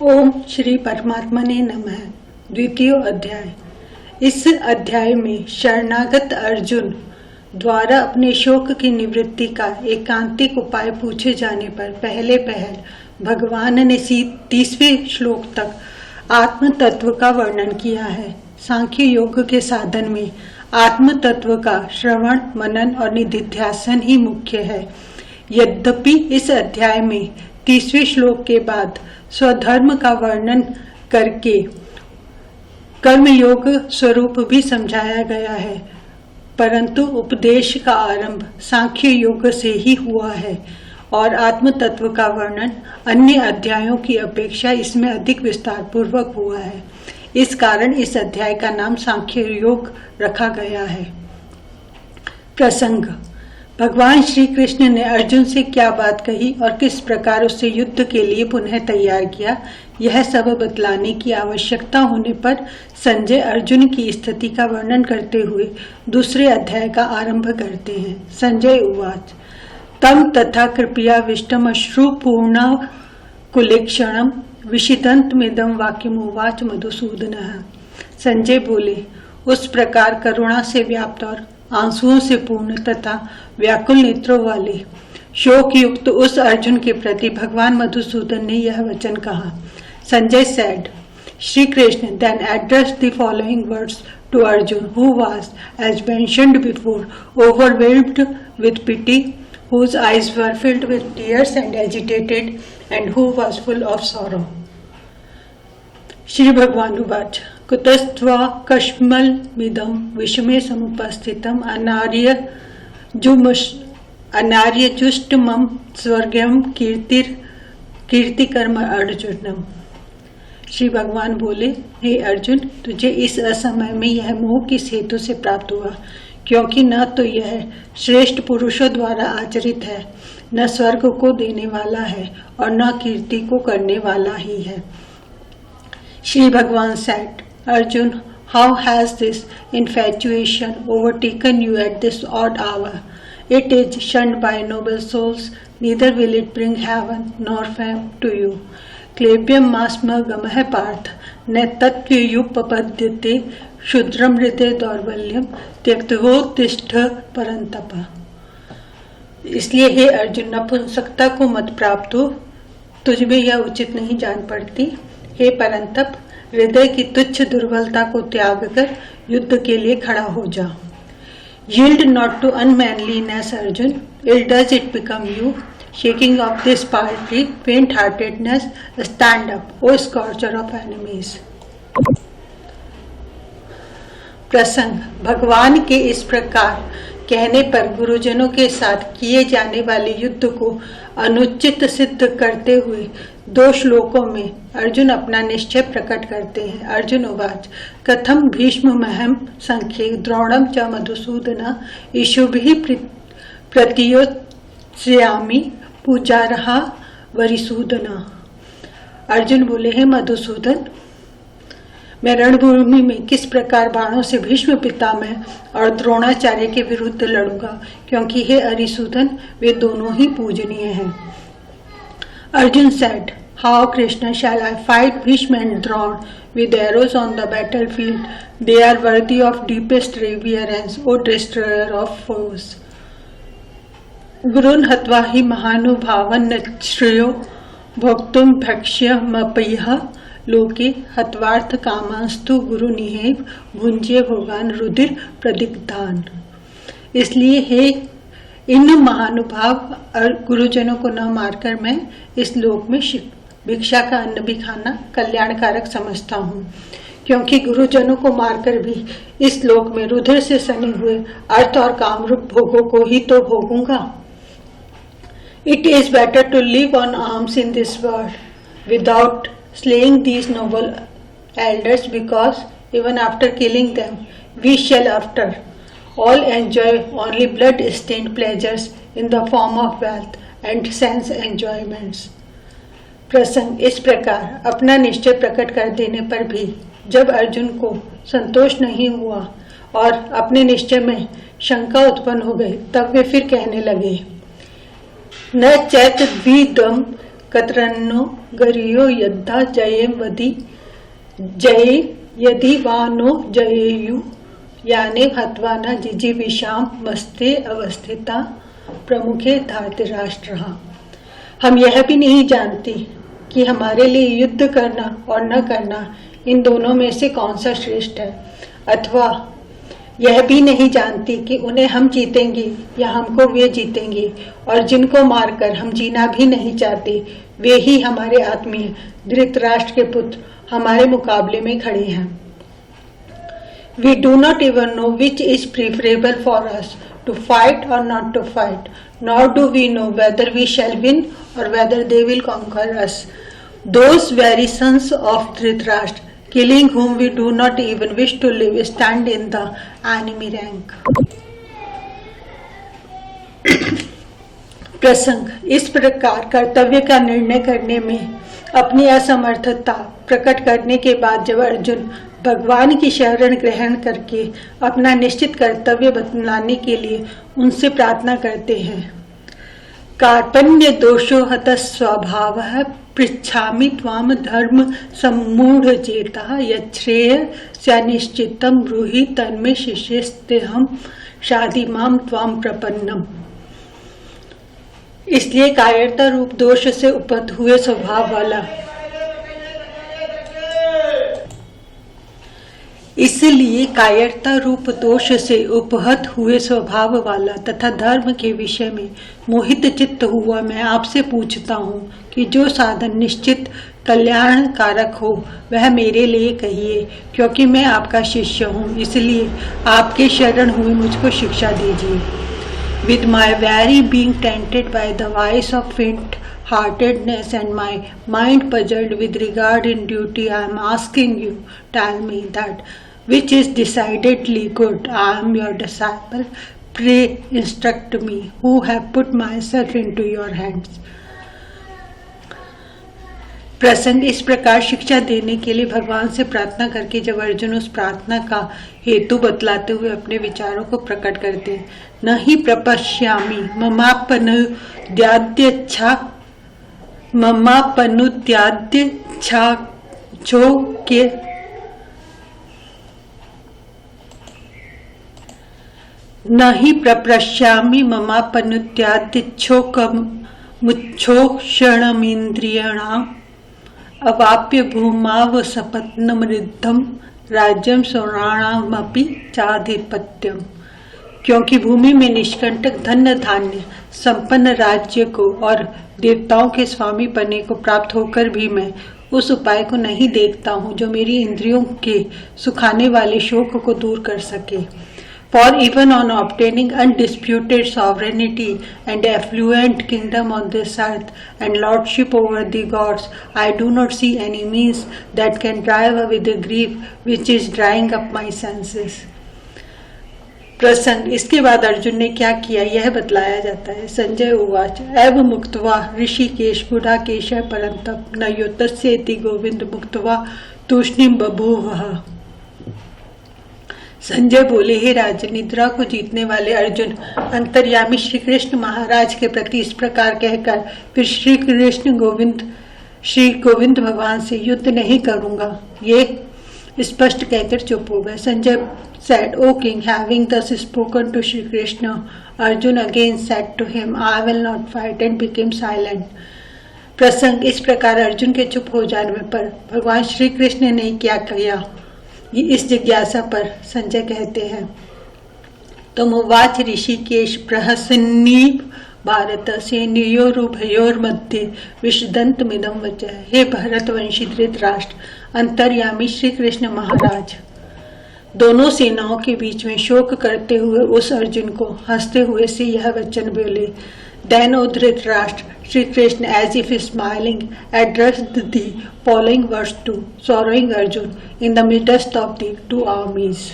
ओम श्री परमात्मने नमः। द्वितीय अध्याय। इस अध्याय में शरणागत अर्जुन द्वारा अपने शोक की निवृत्ति का एकांतिक उपाय पूछे जाने पर पहले पहल भगवान ने 30वें श्लोक तक आत्म तत्व का वर्णन किया है। सांख्य योग के साधन में आत्म तत्व का श्रवण, मनन और निधिध्यासन ही मुख्य है। यद्यपि इस अध्याय में 30वें श्लोक के बाद स्वधर्म का वर्णन करके कर्मयोग स्वरूप भी समझाया गया है, परंतु उपदेश का आरंभ सांख्य योग से ही हुआ है और आत्म तत्व का वर्णन अन्य अध्यायों की अपेक्षा इसमें अधिक विस्तार पूर्वक हुआ है। इस कारण इस अध्याय का नाम सांख्य योग रखा गया है। प्रसंग। भगवान श्री कृष्ण ने अर्जुन से क्या बात कही और किस प्रकार उससे युद्ध के लिए पुनः तैयार किया, यह सब बतलाने की आवश्यकता होने पर संजय अर्जुन की स्थिति का वर्णन करते हुए दूसरे अध्याय का आरंभ करते हैं। संजय उवाच तम तथा कृपया विष्टम अश्रुपूर्ण कुलेक्षणम विषितंतमिदं वाक्यमुवाच मधुसूदनः। संजय बोले, उस प्रकार करुणा से व्याप्त और आंसुओं से पूर्ण तथा व्याकुल नेत्रों वाले शोक युक्त उस अर्जुन के प्रति भगवान मधुसूदन ने यह वचन कहा। Sanjay said, Shri Krishna then addressed the following words to Arjun, who was, as mentioned before, overwhelmed with pity, whose eyes were filled with tears and agitated, and who was full of sorrow. Shri भगवान उवाच कुतस्त्वा कश्मलमिदं विषमे समुपस्थितम् अनार्यजुष्टमं स्वर्गं कीर्तिकर्म अर्जुनम। श्री भगवान बोले, हे अर्जुन, तुझे इस असमय में यह मोह किस हेतु से प्राप्त हुआ, क्योंकि न तो यह श्रेष्ठ पुरुषों द्वारा आचरित है, न स्वर्ग को देने वाला है और न कीर्ति को करने वाला ही है। श्री भगवान said, Arjun, how has this infatuation overtaken you at this odd hour? It is shunned by noble souls, neither will it bring heaven nor fame to you. Klebyam masma gamah parth, ne tatvayupapadyate, shudram hridaya दौर्बल्यम त्यक्तवोत्तिष्ठ परंतप। इसलिए हे अर्जुन, नपुंसकता को मत प्राप्त हो, तुझ में यह उचित नहीं जान पड़ती। हे परंतप, हृदय की तुच्छ दुर्बलता को त्याग कर युद्ध के लिए खड़ा हो जा। Yield not to unmanliness, Arjun. Ill does it become you. Shaking off this paltry faint-heartedness, stand up, O scorcher of enemies. प्रसंग। भगवान के इस प्रकार कहने पर गुरुजनों के साथ किए जाने वाले युद्ध को अनुचित सिद्ध करते हुए 2 श्लोकों में अर्जुन अपना निश्चय प्रकट करते हैं। अर्जुन उवाच कथम भीष्म महम संख्ये द्रोणम च मधुसूदन ईशुभिः प्रतियोत्स्यामि पूजारहा वरिसूदन। अर्जुन बोले, हे मधुसूदन, मैं रणभूमि में किस प्रकार बाणों से भीष्म पितामह और द्रोणाचार्य के विरुद्ध लड़ूंगा, क्योंकि हे अरिसूदन, वे दोनों ही पूजनीय हैं। Arjun said, How Krishna shall I fight Bhishma and Drona with arrows on the battlefield? They are worthy of deepest reverence, O destroyer of foes. गुरुन् हत्वा हि महानुभावान् श्रेयो भोक्तुं भक्ष्यमपीह लोके हत्वार्थ कामांस्तु गुरु निहेव भुंज्य भोगान रुधिर प्रदिग्धान। इसलिए हे इन महानुभाव और गुरुजनों को न मारकर मैं इस लोक में भिक्षा का अन्न भी खाना कल्याणकारक समझता हूँ, क्योंकि गुरुजनों को मारकर भी इस लोक में रुधिर से सने हुए अर्थ और कामरूप भोगों को ही तो भोगूंगा। It is better to live on alms in this world without slaying these noble elders, because even after killing them we shall after all enjoy only blood-stained pleasures in the form of wealth and sense enjoyments. प्रसंग। इस प्रकार अपना निश्चय प्रकट कर देने पर भी जब अर्जुन को संतोष नहीं हुआ और अपने निश्चय में शंका उत्पन्न हो गई, तब वे फिर कहने लगे, न चैत द्विदम कतरन्नो गरियो यद्धा जयेम वधि जये यदि वानो जयेयु याने हत्वा न जिजीविषाम मस्ते अवस्थिता प्रमुखे धार्तराष्ट्रः। हम यह भी नहीं जानती कि हमारे लिए युद्ध करना और न करना इन दोनों में से कौन सा श्रेष्ठ है, अथवा यह भी नहीं जानती कि उन्हें हम जीतेंगे या हमको वे जीतेंगे, और जिनको मारकर हम जीना भी नहीं चाहते वे ही हमारे आत्मीय धृतराष्ट्र के पुत्र हमारे मुकाबले में खड़े हैं। We do not even know which is preferable for us, to fight or not to fight, nor do we know whether we shall win or whether they will conquer us. Those very sons of Dhritarashtra, killing whom we do not even wish to live, stand in the enemy rank. प्रसंग। इस प्रकार कर्तव्य का निर्णय करने में अपनी असमर्थता प्रकट करने के बाद जब अर्जुन भगवान की शरण ग्रहण करके अपना निश्चित कर्तव्य बतलाने के लिए उनसे प्रार्थना करते हैं। कार्पण्य दोषो हत स्वभावः पृच्छामि त्वाम धर्म सम्मूढ़ चेता यच्छ्रेय स्यानिश्चितम ब्रूहि तन्मे शिष्यस्तेहम शाधिमाम त्वाम प्रपन्नम। इसलिए कायरता रूप दोष से उपहत हुए स्वभाव वाला तथा धर्म के विषय में मोहित चित्त हुआ मैं आपसे पूछता हूँ कि जो साधन निश्चित कल्याण कारक हो वह मेरे लिए कहिए, क्योंकि मैं आपका शिष्य हूँ, इसलिए आपके शरण हुए मुझको शिक्षा दीजिए। With my very being tainted by the vice of faint-heartedness and my mind puzzled with regard in duty, I am asking you, tell me that which is decidedly good. I am your disciple. Pray instruct me, who have put myself into your hands. प्रसंग। इस प्रकार शिक्षा देने के लिए भगवान से प्रार्थना करके जब अर्जुन उस प्रार्थना का हेतु बतलाते हुए अपने विचारों को प्रकट करते हैं, न ही प्रपश्यामि ममापनुद्याद्यच्छोक्षणमिन्द्रियाणाम् अवाप्य भूमावसपत्नमृद्धम राज्यम सुराणामपि चाधिपत्यम। क्योंकि भूमि में निष्कंटक धन धान्य संपन्न राज्य को और देवताओं के स्वामी पने को प्राप्त होकर भी मैं उस उपाय को नहीं देखता हूँ जो मेरी इंद्रियों के सुखाने वाले शोक को दूर कर सके। For even on obtaining undisputed sovereignty and affluent kingdom on this earth and lordship over the gods, I do not see any means that can drive away the grief which is drying up my senses. प्रसंग। इसके बाद अर्जुन ने क्या किया यह बतलाया जाता है। संजय उवाच एव मुक्त्वा ऋषिकेश गुडाकेश परन्तप न योतस्येति गोविंद मुक्त्वा तूष्णीम बभूवः। संजय बोले, हे राजन, निद्रा को जीतने वाले अर्जुन अंतर्यामी श्री कृष्ण महाराज के प्रति इस प्रकार कहकर फिर श्री गोविंद भगवान से युद्ध नहीं करूंगा, ये स्पष्ट कहकर चुप हो गए। Sanjay said, O king, having thus spoken to Shri Krishna, Arjun again said to him, I will not fight, and became silent. प्रसंग। इस प्रकार अर्जुन के चुप हो जाने पर भगवान श्री कृष्ण ने क्या किया, ये इस जिज्ञासा पर संजय कहते हैं। तुम उवाच ऋषिकेश प्रहसन्नीव भारत सेनयोरुभयोर्मध्ये विषदन्तमिदं वचः। हे भरतवंशी धृतराष्ट्र, अंतर्यामी श्री कृष्ण महाराज, दोनों सेनाओं के बीच में शोक करते हुए उस अर्जुन को हंसते हुए से यह वचन बोले। Then, O Dhritarashtra, Shri Krishna, as if smiling, addressed the following verse to sorrowing Arjun in the midst of the two armies.